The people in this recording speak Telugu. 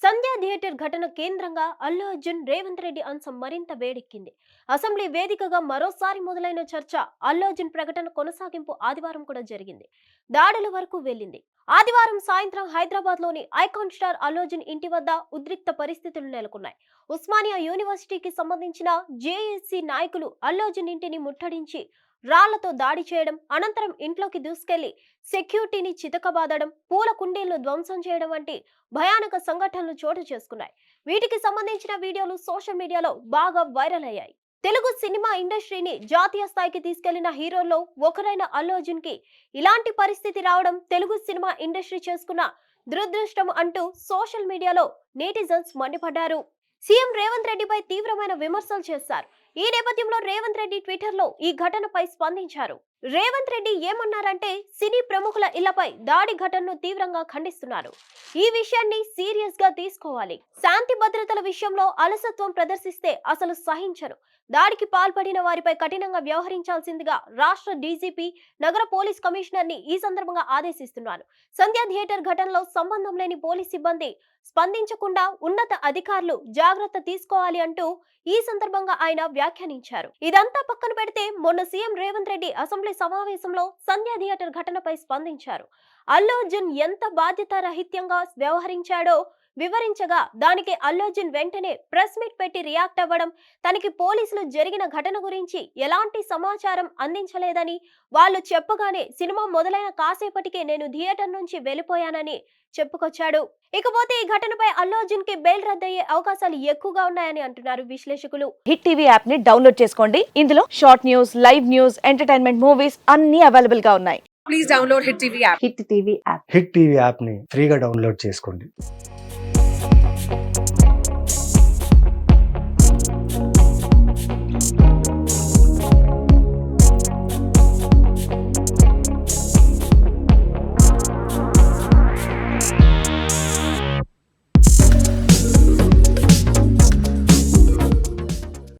సంధ్యా థియేటర్ ఘటన కేంద్రంగా అల్లు అర్జున్ రేవంత్ రెడ్డి అంశం మరింత వేడెక్కింది. అసెంబ్లీ వేదికగా మరోసారి మొదలైన చర్చ అల్లు అర్జున్ ప్రకటన కొనసాగింపు ఆదివారం కూడా జరిగింది. దాడుల వరకు వెళ్ళింది. ఆదివారం సాయంత్రం హైదరాబాద్ లోని ఐకాన్ స్టార్ అల్లు అర్జున్ ఇంటి వద్ద ఉద్రిక్త పరిస్థితులు నెలకొన్నాయి. ఉస్మానియా యూనివర్సిటీకి సంబంధించిన జేఏసీ నాయకులు అల్లు అర్జున్ ఇంటిని ముట్టడించి రాళ్లతో దాడి చేయడం, అనంతరం ఇంట్లోకి దూసుకెళ్లి సెక్యూరిటీని చితకబాదడం, పూల కుండీలను ధ్వంసం చేయడం వంటి భయానక సంఘటనలు చోటు చేసుకున్నాయి. వీటికి సంబంధించిన వీడియోలు సోషల్ మీడియాలో బాగా వైరల్ అయ్యాయి. తెలుగు సినిమా ఇండస్ట్రీని జాతీయ స్థాయికి తీసుకెళ్లిన హీరోల్లో ఒకరైన అల్లు అర్జున్ కి ఇలాంటి పరిస్థితి రావడం తెలుగు సినిమా ఇండస్ట్రీ చేసుకున్న దురదృష్టం అంటూ సోషల్ మీడియాలో నెటిజన్స్ మండిపడ్డారు. సీఎం రేవంత్ రెడ్డిపై తీవ్రమైన విమర్శలు చేశారు. ఈ నేపథ్యంలో రేవంత్ రెడ్డి ట్విట్టర్ లో ఈ ఘటనపై స్పందించారు. రేవంత్ రెడ్డి ఏమన్నారంటే, సినీ ప్రముఖుల ఇళ్లపై దాడి ఘటనను తీవ్రంగా ఖండిస్తున్నారు. ఈ విషయాన్ని సీరియస్ గా తీసుకోవాలి. శాంతి భద్రతల విషయంలో అలసత్వం ప్రదర్శిస్తే అసలు సహించను. దాడికి పాల్పడిన వారిపై కఠినంగా వ్యవహరించాల్సిందిగా రాష్ట్ర డీజీపీ, నగర పోలీస్ కమిషనర్ ని ఈ సందర్భంగా ఆదేశిస్తున్నాను. సంధ్యా థియేటర్ ఘటనలో సంబంధం లేని పోలీస్ సిబ్బంది స్పందించకుండా ఉన్నత అధికారులు జాగ్రత్త తీసుకోవాలి అంటూ ఈ సందర్భంగా ఆయన వ్యాఖ్యానించారు. ఇదంతా పక్కన పెడితే మొన్న సీఎం రేవంత్ రెడ్డి అసెంబ్లీ సమావేశంలో సంధ్యా థియేటర్ ఘటనపై స్పందించారు. అల్లు అర్జున్ ఎంత బాధ్యతారహిత్యంగా వ్యవహరించాడో వివరించగా, దానికి అల్లు అర్జున్ వెంటనే ప్రెస్ మీట్ పెట్టి రియాక్ట్ అవ్వడం, తనకి పోలీసులు జరిగిన ఘటన గురించి ఎలాంటి సమాచారం అందించలేదని, వాళ్ళు చెప్పగానే సినిమా మొదలైన కాసేపటికే నేను థియేటర్ నుంచి వెళ్ళిపోయానని చెప్పుకొచ్చాడు. ఇకపోతే ఈ ఘటనపై అల్లు అర్జున్ కి బెయిల్ రద్దయ్యే అవకాశాలు ఎక్కువగా ఉన్నాయని అంటున్నారు విశ్లేషకులు. హిట్ టీవీ యాప్ ని డౌన్లోడ్ చేసుకోండి. ఇందులో short news, live news, entertainment movies అన్ని అవైలబుల్ గా ఉన్నాయి. Please download Hit TV app. Hit TV app. Hit TV యాప్ని ఫ్రీగా డౌన్లోడ్ చేసుకోండి.